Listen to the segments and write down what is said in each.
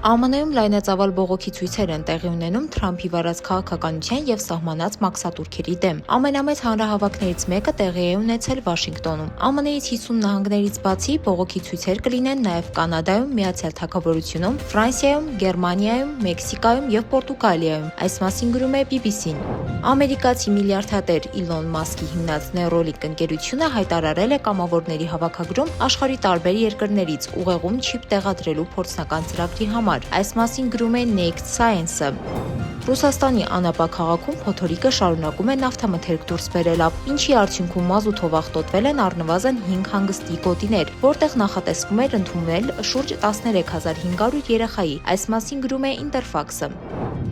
ԱՄՆ-ում լայնածավալ բողոքի ցույցեր են տեղի ունենում Թրամփի վարած քաղաքականության և սահմանած մաքսատուրքերի դեմ։ Ամենամեծ հանրահավաքներից մեկը տեղի է ունեցել Վաշինգտոնում։ ԱՄՆ-ից 50 նահանգներից բացի բողոքի ցույցեր կլինեն նաև Կանադայում, Միացյալ Թագավորությունում, Ֆրանսիայում, Գերմանիայում, Մեքսիկայում և Պորտուգալիայում։ Այս մասին գրում է BBC-ն։ Ամերիկացի միլիարդատեր Իլոն Մասկի հիմնած Neuralink ընկերությունը հայտարարել է կամավորների հավաքագրում աշխարհի տարբեր երկրներից ուղեղում չիպ տեղադրելու փորձնական ծրագրի համար։ Այս մասին գրում է Naked Science-ը։ Ռուսաստանի Անապա քաղաքում փոթորիկը շարունակում է նավթամթերք դուրս բերել, ինչի արդյունքում մազութով աղտոտվել են առնվազն 5 հանգստի գոտիներ, որտեղ նախատեսվում էր ընդունել շուրջ 13500 երեխայի։ Այս մասին գրում է Interfax-ը։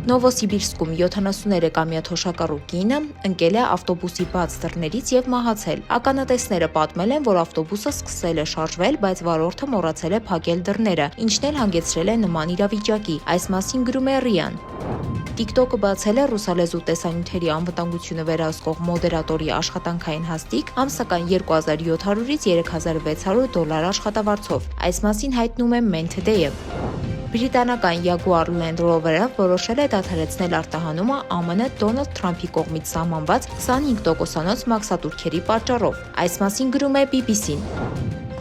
Նովոսիբիրսկում 73-ամյա թոշակառու կինը ընկել է ավտոբուսի բաց դռներից և մահացել։ Ականատեսները պատմել են, որ ավտոբուսը սկսել է շարժվել, բայց վարորդը մոռացել է փակել դռները, ինչն էլ հանգեցրել է նման իրավիճակի։ Այս մասին գրում է RIA-ն։ TikTok-ը բացել է ռուսալեզու տեսանյութերի անվտանգությունը վերահսկող մոդերատորի աշխատանքային հաստիք, ամսական $2700-ից $3600 աշխատավարձով։ Այս մասին հայտնում է Man Today-ը։ Բրիտանական Jaguar Land Rover-ը որոշել է դադարեցնել արտահանումը ԱՄՆ Դոնալդ Թրամփի կողմից սահմանված 25% մաքսատուրքերի պատճառով։ Այս մասին գրում է BBC-ն։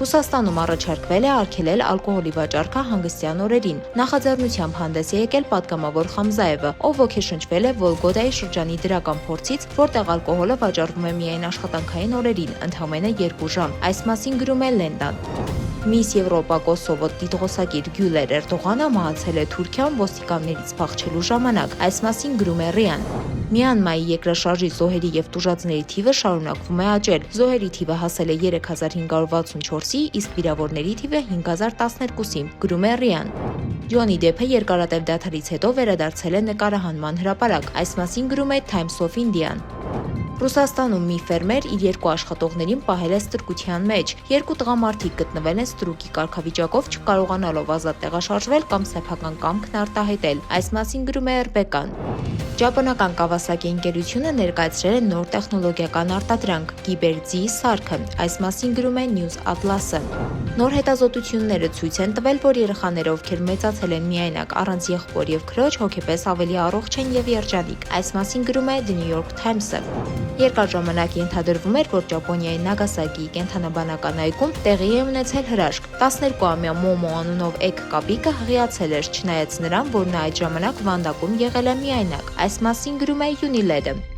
Ռուսաստանում առաջարկվել է արգելել ալկոհոլի վաճառքը հանգստյան օրերին։ Նախաձեռնությամբ հանդես է եկել պատգամավոր Խամզաևը, ով ոգեշնչվել է Վոլգոդայի շրջանի դրական փորձից, որտեղ ալկոհոլը վաճառվում է միայն աշխատանքային օրերին, ընդամենը 2 ժամ։ Այս մասին գրում է Լենդան։ Միս Եվրոպա Կոսովո տիտղոսակիր Գյուլեր Էրդողանը մահացել է Թուրքիայում ոստիկաններից փախչելու ժամանակ։ Այս մասին գրում է RIA-ն։ Մյանմայի երկրաշարժի զոհերի և տուժածների թիվը շարունակվում է աճել։ Զոհերի թիվը հասել է 3564-ի, իսկ վիրավորների թիվը 5012-ի, գրում է RIA-ն։ Ջոնի Դեփը երկարատև դադարից հետո վերադարձել է նկարահանման հրապարակ։ Այս մասին գրում է Times of India-ն։ Ռուսաստանում մի ֆերմեր իր 2 աշխատողներին պահել է ստրկության մեջ։ 2 տղամարդիկ գտնվել են ստրուկի կարգավիճակով, չկարողանալով ազատ տեղաշարժվել կամ սեփական կամքն արտահայտել։ Այս մասին գրում է RBK-ն։ Ճապոնական Kawasaki ընկերությունը ներկայացրել է նոր տեխնոլոգիական արտադրանք՝ Cyber-Z սարքը։ Այս մասին գրում է News Atlas-ը։ Նոր հետազոտությունները ցույց են տվել, որ երեխաները, ովքեր մեծացել են միայնակ առանց եղբոր և քրոջ, հոգեպես ավելի առողջ են և երջանիկ։ Այս մասին գրում է The New York Times-ը։ Երկար ժամանակ ենթադրվում էր, որ Ճապոնիայի Նագասակիի կենդանաբանական այգում տեղի է ունեցել հրաշք։ 12-ամյա Մոմո անունով էգ կապիկը հղիացել էր, չնայած նրան, որ նա այդ ժամանակ վանդակում եղել է միայնակ։ Այս մասին գրում է Unilever-ը։